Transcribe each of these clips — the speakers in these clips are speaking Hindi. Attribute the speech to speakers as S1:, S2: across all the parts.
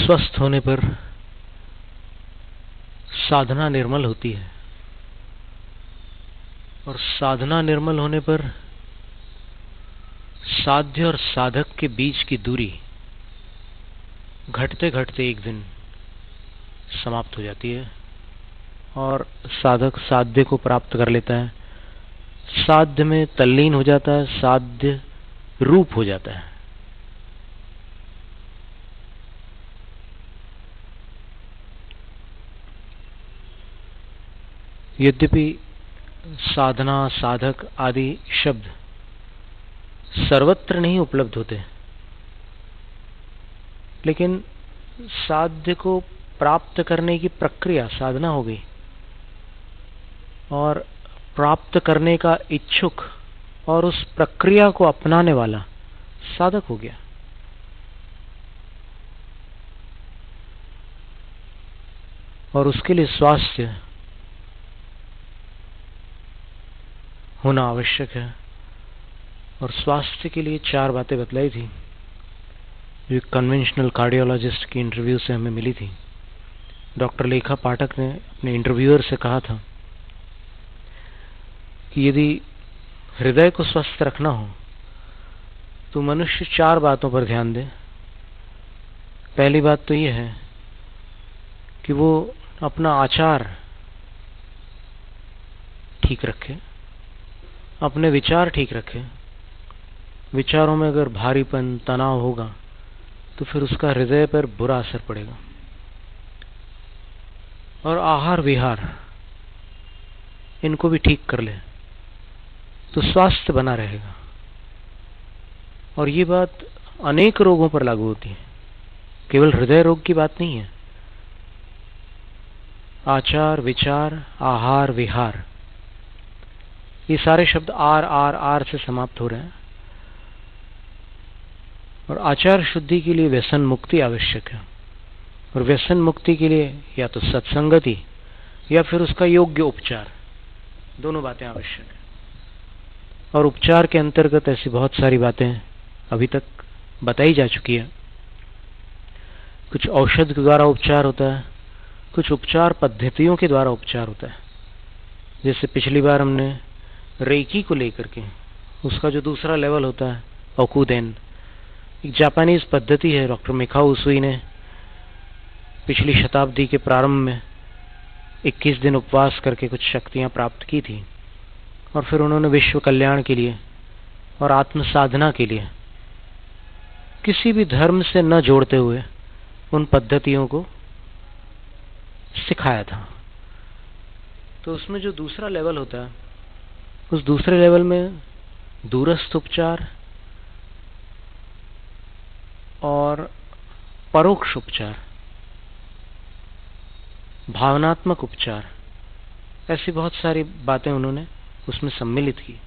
S1: स्वस्थ होने पर साधना निर्मल होती है, और साधना निर्मल होने पर साध्य और साधक के बीच की दूरी घटते घटते एक दिन समाप्त हो जाती है और साधक साध्य को प्राप्त कर लेता है, साध्य में तल्लीन हो जाता है, साध्य रूप हो जाता है। यद्यपि साधना, साधक आदि शब्द सर्वत्र नहीं उपलब्ध होते, लेकिन साध्य को प्राप्त करने की प्रक्रिया साधना हो गई और प्राप्त करने का इच्छुक और उस प्रक्रिया को अपनाने वाला साधक हो गया। और उसके लिए स्वास्थ्य होना आवश्यक है। और स्वास्थ्य के लिए 4 बातें बतलाई थी जो कन्वेंशनल कार्डियोलॉजिस्ट की इंटरव्यू से हमें मिली थी। डॉक्टर लेखा पाठक ने अपने इंटरव्यूअर से कहा था कि यदि हृदय को स्वस्थ रखना हो तो मनुष्य 4 बातों पर ध्यान दे। पहली बात तो यह है कि वो अपना आचार ठीक रखे, अपने विचार ठीक रखे। विचारों में अगर भारीपन, तनाव होगा तो फिर उसका हृदय पर बुरा असर पड़ेगा। और आहार विहार, इनको भी ठीक कर ले तो स्वास्थ्य बना रहेगा। और ये बात अनेक रोगों पर लागू होती है, केवल हृदय रोग की बात नहीं है। आचार, विचार, आहार, विहार, ये सारे शब्द आर आर आर से समाप्त हो रहे हैं। और आचार शुद्धि के लिए व्यसन मुक्ति आवश्यक है, और व्यसन मुक्ति के लिए या तो सत्संगति या फिर उसका योग्य उपचार, दोनों बातें आवश्यक है। और उपचार के अंतर्गत ऐसी बहुत सारी बातें अभी तक बताई जा चुकी है। कुछ औषध के द्वारा उपचार होता है, कुछ उपचार पद्धतियों के द्वारा उपचार होता है। जैसे पिछली बार हमने रेकी को लेकर के, उसका जो दूसरा लेवल होता है ओकुदेन, एक जापानीज पद्धति है। डॉक्टर मिकाओ उसुई ने पिछली शताब्दी के प्रारंभ में 21 दिन उपवास करके कुछ शक्तियां प्राप्त की थी, और फिर उन्होंने विश्व कल्याण के लिए और आत्म साधना के लिए किसी भी धर्म से न जोड़ते हुए उन पद्धतियों को सिखाया था। तो उसमें जो दूसरा लेवल होता है, उस दूसरे लेवल में दूरस्थ उपचार और परोक्ष उपचार, भावनात्मक उपचार, ऐसी बहुत सारी बातें उन्होंने उसमें सम्मिलित की।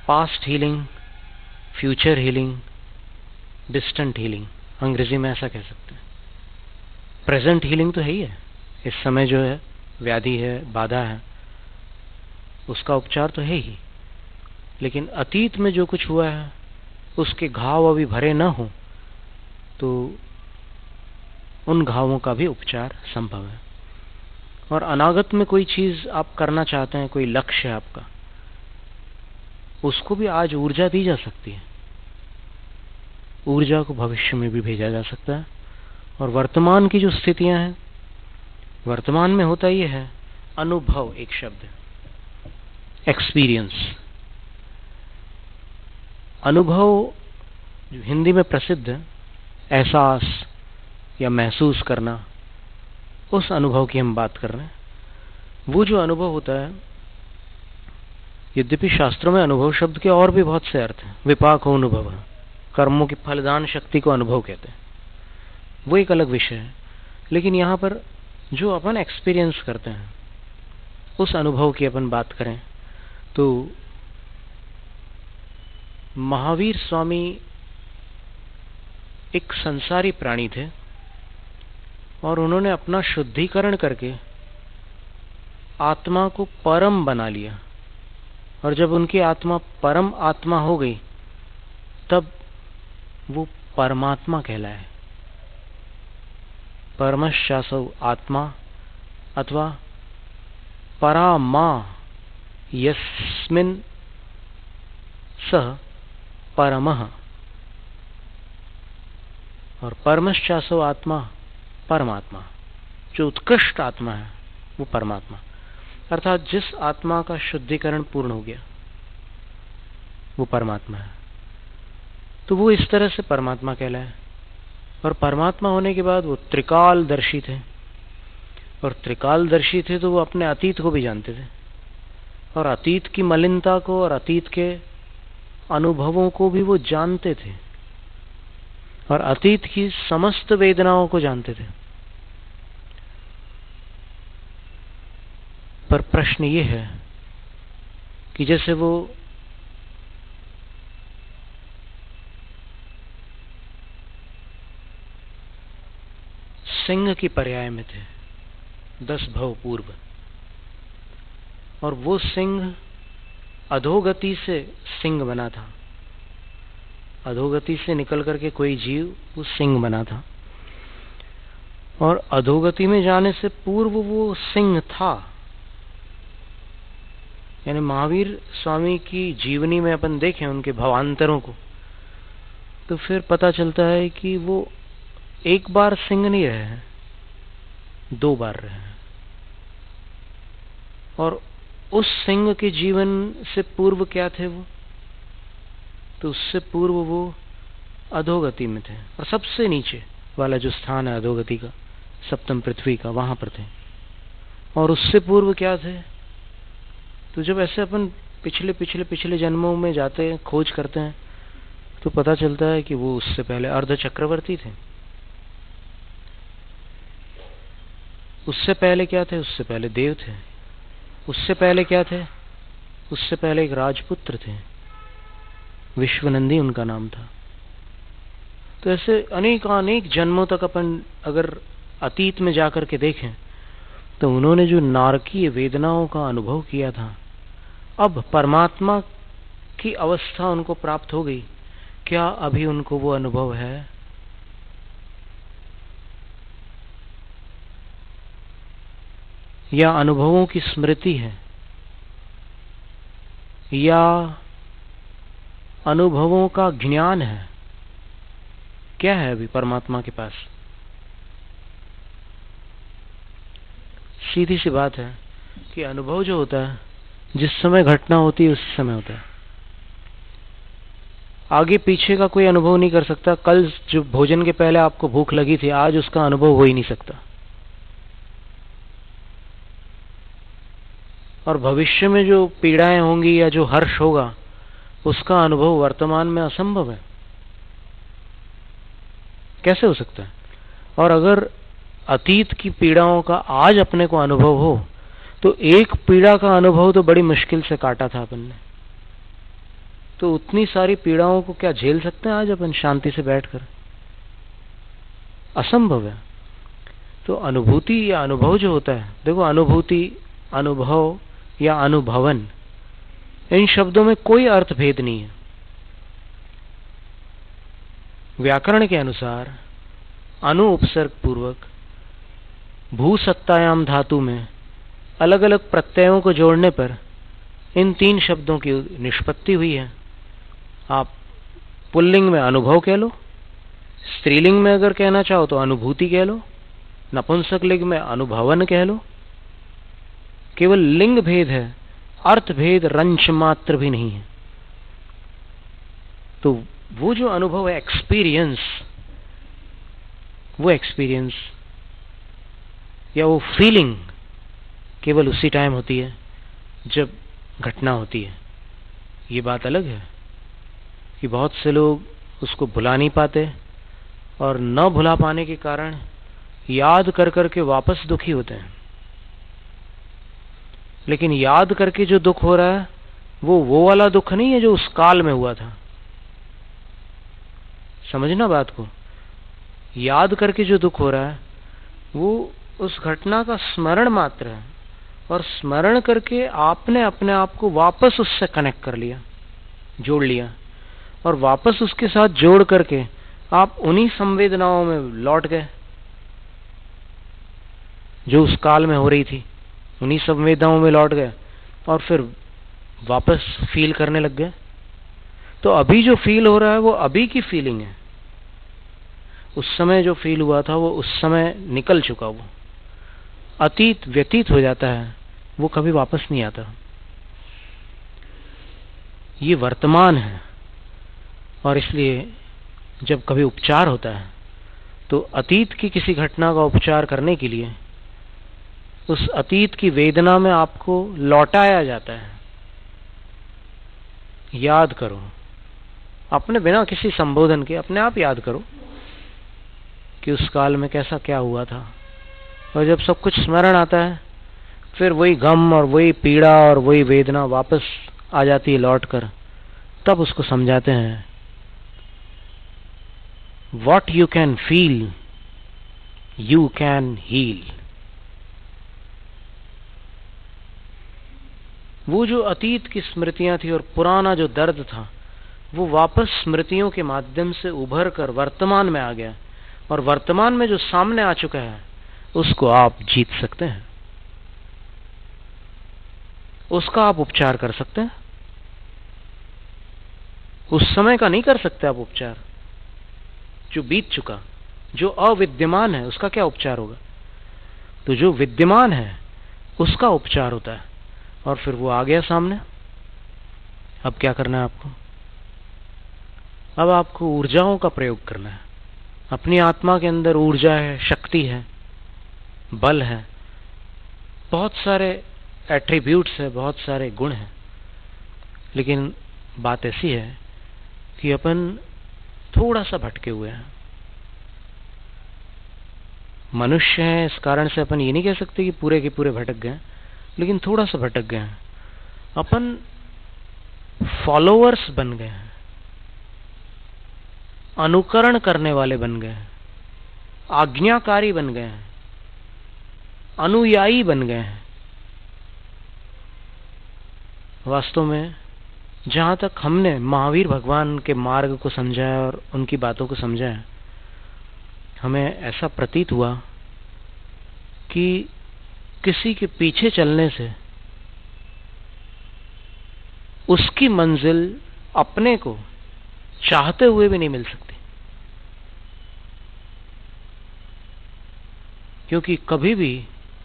S1: Past healing, future healing, distant healing, अंग्रेजी में ऐसा कह सकते हैं। प्रेजेंट हीलिंग तो है ही है, इस समय जो है व्याधि है, बाधा है, उसका उपचार तो है ही। लेकिन अतीत में जो कुछ हुआ है उसके घाव अभी भरे न हो तो उन घावों का भी उपचार संभव है। और अनागत में कोई चीज आप करना चाहते हैं, कोई लक्ष्य है आपका, उसको भी आज ऊर्जा दी जा सकती है। ऊर्जा को भविष्य में भी भेजा जा सकता है। और वर्तमान की जो स्थितियां हैं, वर्तमान में होता यह है अनुभव, एक शब्द एक्सपीरियंस। अनुभव जो हिंदी में प्रसिद्ध है, एहसास या महसूस करना, उस अनुभव की हम बात कर रहे हैं। वो जो अनुभव होता है, यद्यपि शास्त्रों में अनुभव शब्द के और भी बहुत से अर्थ हैं। विपाको अनुभव, कर्मों की फलदान शक्ति को अनुभव कहते हैं, वो एक अलग विषय है। लेकिन यहां पर जो अपन एक्सपीरियंस करते हैं, उस अनुभव की अपन बात करें तो महावीर स्वामी एक संसारी प्राणी थे और उन्होंने अपना शुद्धिकरण करके आत्मा को परम बना लिया। और जब उनकी आत्मा परम आत्मा हो गई तब वो परमात्मा कहलाए। परमश्चासौ आत्मा अथवा परामा यस्मिन् सह परमः, और परमश्चासौ आत्मा परमात्मा, जो उत्कृष्ट आत्मा है वो परमात्मा, अर्थात जिस आत्मा का शुद्धिकरण पूर्ण हो गया वो परमात्मा है। तो वो इस तरह से परमात्मा कहलाए। और परमात्मा होने के बाद वो त्रिकालदर्शी थे, और त्रिकालदर्शी थे तो वो अपने अतीत को भी जानते थे, और अतीत की मलिनता को और अतीत के अनुभवों को भी वो जानते थे, और अतीत की समस्त वेदनाओं को जानते थे। पर प्रश्न ये है कि जैसे वो सिंह की पर्याय में थे 10 भव पूर्व, और वो सिंह अधोगति से सिंह बना था, अधोगति से निकल करके कोई जीव वो सिंह बना था, और अधोगति में जाने से पूर्व वो सिंह था। यानी महावीर स्वामी की जीवनी में अपन देखें उनके भवांतरों को, तो फिर पता चलता है कि वो एक बार सिंह नहीं रहे हैं, 2 बार रहे हैं। और उस सिंह के जीवन से पूर्व क्या थे वो, तो उससे पूर्व वो अधोगति में थे, और सबसे नीचे वाला जो स्थान है अधोगति का, सप्तम पृथ्वी का, वहां पर थे। और उससे पूर्व क्या थे, तो जब ऐसे अपन पिछले पिछले पिछले जन्मों में जाते हैं, खोज करते हैं, तो पता चलता है कि वो उससे पहले अर्ध चक्रवर्ती थे। उससे पहले क्या थे, उससे पहले देव थे। उससे पहले क्या थे, उससे पहले एक राजपुत्र थे, विश्वनंदी उनका नाम था। तो ऐसे अनेक जन्मों तक अपन अगर अतीत में जाकर के देखें तो उन्होंने जो नारकीय वेदनाओं का अनुभव किया था, अब परमात्मा की अवस्था उनको प्राप्त हो गई, क्या अभी उनको वो अनुभव है? या अनुभवों की स्मृति है, या अनुभवों का ज्ञान है? क्या है अभी परमात्मा के पास? सीधी सी बात है कि अनुभव जो होता है, जिस समय घटना होती है उस समय होता है। आगे पीछे का कोई अनुभव नहीं कर सकता। कल जो भोजन के पहले आपको भूख लगी थी, आज उसका अनुभव हो ही नहीं सकता। और भविष्य में जो पीड़ाएं होंगी या जो हर्ष होगा, उसका अनुभव वर्तमान में असंभव है। कैसे हो सकता है? और अगर अतीत की पीड़ाओं का आज अपने को अनुभव हो, तो एक पीड़ा का अनुभव तो बड़ी मुश्किल से काटा था अपन ने, तो उतनी सारी पीड़ाओं को क्या झेल सकते हैं आज अपन शांति से बैठकर? असंभव है। तो अनुभूति या अनुभव जो होता है, देखो, अनुभूति, अनुभव या अनुभवन, इन शब्दों में कोई अर्थ भेद नहीं है। व्याकरण के अनुसार अनु उपसर्ग पूर्वक भूसत्तायाम धातु में अलग अलग प्रत्ययों को जोड़ने पर इन 3 शब्दों की निष्पत्ति हुई है। आप पुल्लिंग में अनुभव कह लो, स्त्रीलिंग में अगर कहना चाहो तो अनुभूति कह लो, नपुंसक लिंग में अनुभवन कह लो। केवल लिंग भेद है, अर्थ भेद रंच मात्र भी नहीं है। तो वो जो अनुभव है, एक्सपीरियंस, वो एक्सपीरियंस या वो फीलिंग केवल उसी टाइम होती है जब घटना होती है। ये बात अलग है कि बहुत से लोग उसको भुला नहीं पाते, और न भुला पाने के कारण याद कर करके वापस दुखी होते हैं। लेकिन याद करके जो दुख हो रहा है वो वाला दुख नहीं है जो उस काल में हुआ था। समझना बात को। याद करके जो दुख हो रहा है वो उस घटना का स्मरण मात्र है, और स्मरण करके आपने अपने आप को वापस उससे कनेक्ट कर लिया, जोड़ लिया, और वापस उसके साथ जोड़ करके आप उन्हीं संवेदनाओं में लौट गए जो उस काल में हो रही थी, उन्हीं संवेदनाओं में लौट गए और फिर वापस फील करने लग गए। तो अभी जो फील हो रहा है वो अभी की फीलिंग है। उस समय जो फील हुआ था वो उस समय निकल चुका, वो अतीत व्यतीत हो जाता है, वो कभी वापस नहीं आता। ये वर्तमान है। और इसलिए जब कभी उपचार होता है तो अतीत की किसी घटना का उपचार करने के लिए उस अतीत की वेदना में आपको लौटाया जाता है। याद करो, अपने बिना किसी संबोधन के अपने आप याद करो कि उस काल में कैसा क्या हुआ था। और जब सब कुछ स्मरण आता है फिर वही गम और वही पीड़ा और वही वेदना वापस आ जाती है लौटकर, तब उसको समझाते हैं What you can feel, you can heal। वो जो अतीत की स्मृतियां थी और पुराना जो दर्द था वो वापस स्मृतियों के माध्यम से उभर कर वर्तमान में आ गया, और वर्तमान में जो सामने आ चुका है उसको आप जीत सकते हैं, उसका आप उपचार कर सकते हैं। उस समय का नहीं कर सकते आप उपचार, जो बीत चुका, जो अविद्यमान है उसका क्या उपचार होगा। तो जो विद्यमान है उसका उपचार होता है। और फिर वो आ गया सामने, अब क्या करना है आपको? अब आपको ऊर्जाओं का प्रयोग करना है। अपनी आत्मा के अंदर ऊर्जा है, शक्ति है, बल है, बहुत सारे एट्रीब्यूट्स है, बहुत सारे गुण हैं। लेकिन बात ऐसी है कि अपन थोड़ा सा भटके हुए हैं। मनुष्य हैं, इस कारण से अपन ये नहीं कह सकते कि पूरे के पूरे भटक गए, लेकिन थोड़ा सा भटक गए हैं। अपन फॉलोअर्स बन गए हैं, अनुकरण करने वाले बन गए हैं, आज्ञाकारी बन गए हैं, अनुयायी बन गए हैं। वास्तव में जहां तक हमने महावीर भगवान के मार्ग को समझा है और उनकी बातों को समझा है, हमें ऐसा प्रतीत हुआ कि किसी के पीछे चलने से उसकी मंजिल अपने को चाहते हुए भी नहीं मिल सकती। क्योंकि कभी भी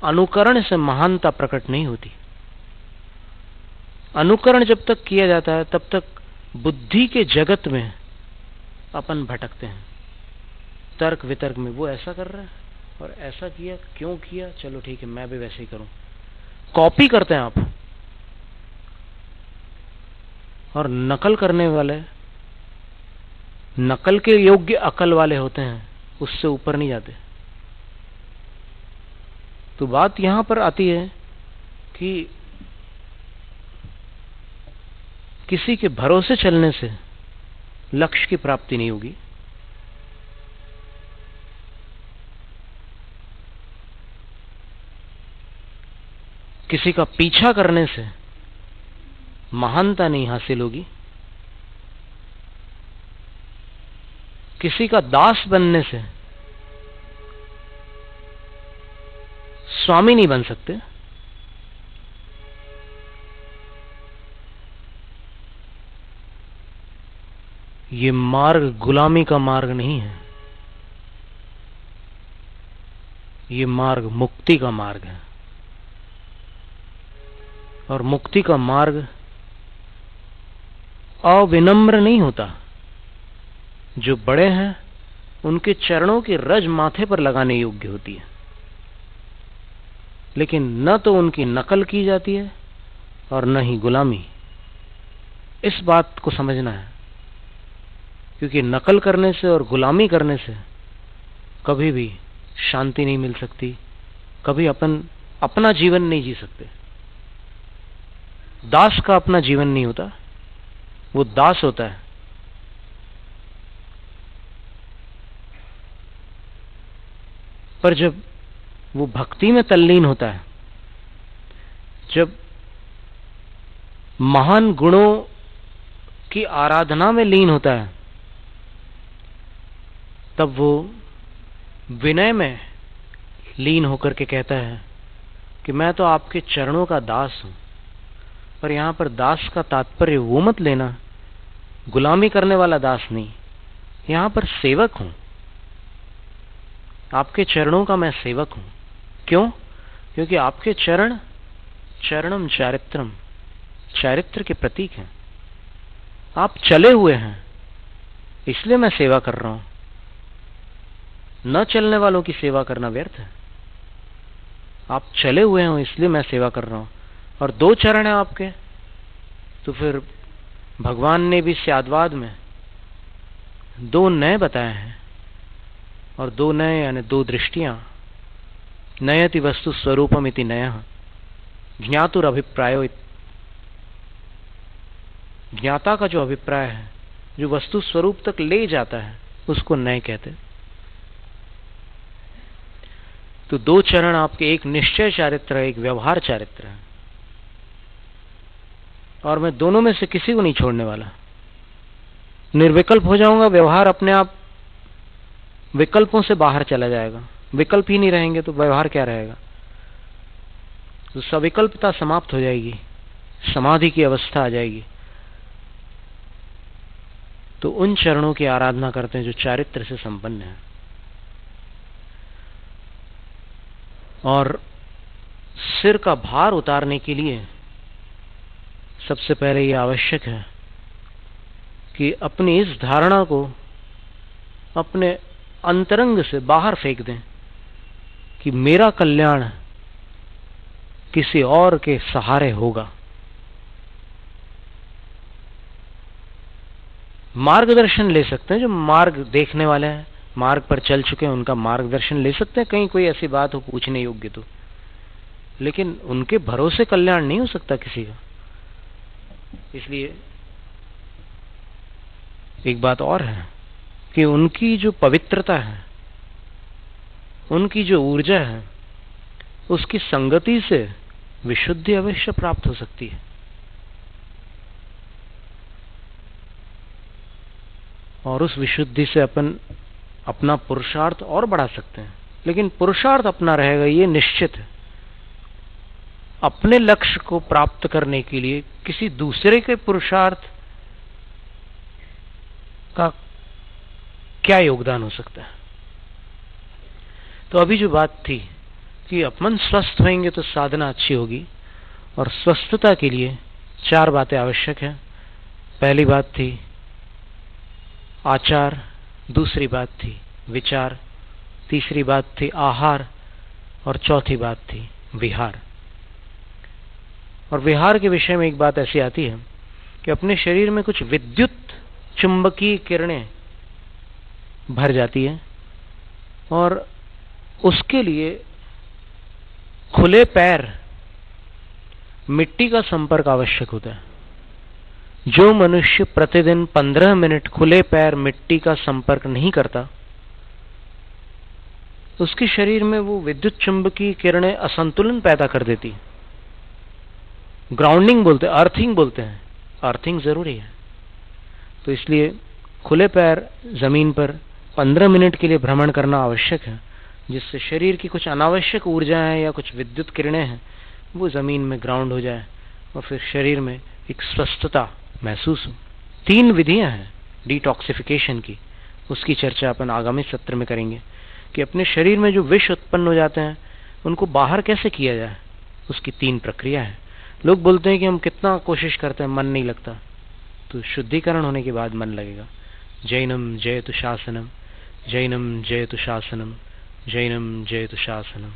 S1: अनुकरण से महानता प्रकट नहीं होती। अनुकरण जब तक किया जाता है तब तक बुद्धि के जगत में अपन भटकते हैं, तर्क वितर्क में। वो ऐसा कर रहा है और ऐसा किया, क्यों किया, चलो ठीक है मैं भी वैसे ही करूं। कॉपी करते हैं आप। और नकल करने वाले नकल के योग्य अकल वाले होते हैं, उससे ऊपर नहीं जाते। तो बात यहां पर आती है कि किसी के भरोसे चलने से लक्ष्य की प्राप्ति नहीं होगी। किसी का पीछा करने से महानता नहीं हासिल होगी। किसी का दास बनने से स्वामी नहीं बन सकते। ये मार्ग गुलामी का मार्ग नहीं है, ये मार्ग मुक्ति का मार्ग है। और मुक्ति का मार्ग अविनम्र नहीं होता। जो बड़े हैं उनके चरणों की रज माथे पर लगाने योग्य होती है, लेकिन न तो उनकी नकल की जाती है और न ही गुलामी। इस बात को समझना है, क्योंकि नकल करने से और गुलामी करने से कभी भी शांति नहीं मिल सकती, कभी अपन अपना जीवन नहीं जी सकते। दास का अपना जीवन नहीं होता, वो दास होता है। पर जब वो भक्ति में तल्लीन होता है, जब महान गुणों उनकी आराधना में लीन होता है, तब वो विनय में लीन होकर के कहता है कि मैं तो आपके चरणों का दास हूं। पर यहां पर दास का तात्पर्य वो मत लेना, गुलामी करने वाला दास नहीं, यहां पर सेवक हूं, आपके चरणों का मैं सेवक हूं। क्यों? क्योंकि आपके चरण चरणम चारित्रम, चारित्र के प्रतीक हैं। आप चले हुए हैं, इसलिए मैं सेवा कर रहा हूं। न चलने वालों की सेवा करना व्यर्थ है। आप चले हुए हो इसलिए मैं सेवा कर रहा हूं। और 2 चरण हैं आपके, तो फिर भगवान ने भी स्याद्वाद में 2 नए बताए हैं, और 2 नए यानी 2 दृष्टियां। नयति वस्तु स्वरूपमिति नयः ज्ञातुर अभिप्रायो। ज्ञाता का जो अभिप्राय है, जो वस्तु स्वरूप तक ले जाता है, उसको नय कहते। तो 2 चरण आपके, एक निश्चय चारित्र है, एक व्यवहार चारित्र है, और मैं दोनों में से किसी को नहीं छोड़ने वाला। निर्विकल्प हो जाऊंगा, व्यवहार अपने आप विकल्पों से बाहर चला जाएगा। विकल्प ही नहीं रहेंगे तो व्यवहार क्या रहेगा? तो सविकल्पता समाप्त हो जाएगी, समाधि की अवस्था आ जाएगी। तो उन चरणों की आराधना करते हैं जो चारित्र से संपन्न है। और सिर का भार उतारने के लिए सबसे पहले यह आवश्यक है कि अपनी इस धारणा को अपने अंतरंग से बाहर फेंक दें कि मेरा कल्याण किसी और के सहारे होगा। मार्गदर्शन ले सकते हैं, जो मार्ग देखने वाले हैं, मार्ग पर चल चुके हैं, उनका मार्गदर्शन ले सकते हैं, कहीं कोई ऐसी बात हो पूछने योग्य तो। लेकिन उनके भरोसे कल्याण नहीं हो सकता किसी का। इसलिए एक बात और है कि उनकी जो पवित्रता है, उनकी जो ऊर्जा है, उसकी संगति से विशुद्धि अवश्य प्राप्त हो सकती है। और उस विशुद्धि से अपन अपना पुरुषार्थ और बढ़ा सकते हैं। लेकिन पुरुषार्थ अपना रहेगा, ये निश्चित है। अपने लक्ष्य को प्राप्त करने के लिए किसी दूसरे के पुरुषार्थ का क्या योगदान हो सकता है? तो अभी जो बात थी कि अपन स्वस्थ होंगे तो साधना अच्छी होगी, और स्वस्थता के लिए 4 बातें आवश्यक हैं। पहली बात थी आचार, दूसरी बात थी विचार, तीसरी बात थी आहार, और चौथी बात थी विहार। और विहार के विषय में एक बात ऐसी आती है कि अपने शरीर में कुछ विद्युत चुंबकीय किरणें भर जाती हैं, और उसके लिए खुले पैर मिट्टी का संपर्क आवश्यक होता है। जो मनुष्य प्रतिदिन 15 मिनट खुले पैर मिट्टी का संपर्क नहीं करता, उसके शरीर में वो विद्युत चुंबकीय किरणें असंतुलन पैदा कर देती। ग्राउंडिंग बोलते हैं, अर्थिंग बोलते हैं। अर्थिंग जरूरी है। तो इसलिए खुले पैर जमीन पर 15 मिनट के लिए भ्रमण करना आवश्यक है, जिससे शरीर की कुछ अनावश्यक ऊर्जाएं या कुछ विद्युत किरणें हैं वो जमीन में ग्राउंड हो जाए, और फिर शरीर में एक स्वस्थता महसूस हो। 3 विधियां हैं डिटॉक्सिफिकेशन की, उसकी चर्चा अपन आगामी सत्र में करेंगे कि अपने शरीर में जो विष उत्पन्न हो जाते हैं उनको बाहर कैसे किया जाए, उसकी 3 प्रक्रिया है। लोग बोलते हैं कि हम कितना कोशिश करते हैं, मन नहीं लगता। तो शुद्धिकरण होने के बाद मन लगेगा। जैनम जयतु शासनम, जैनम जयतु शासनम, जैनम जयतु शासनम।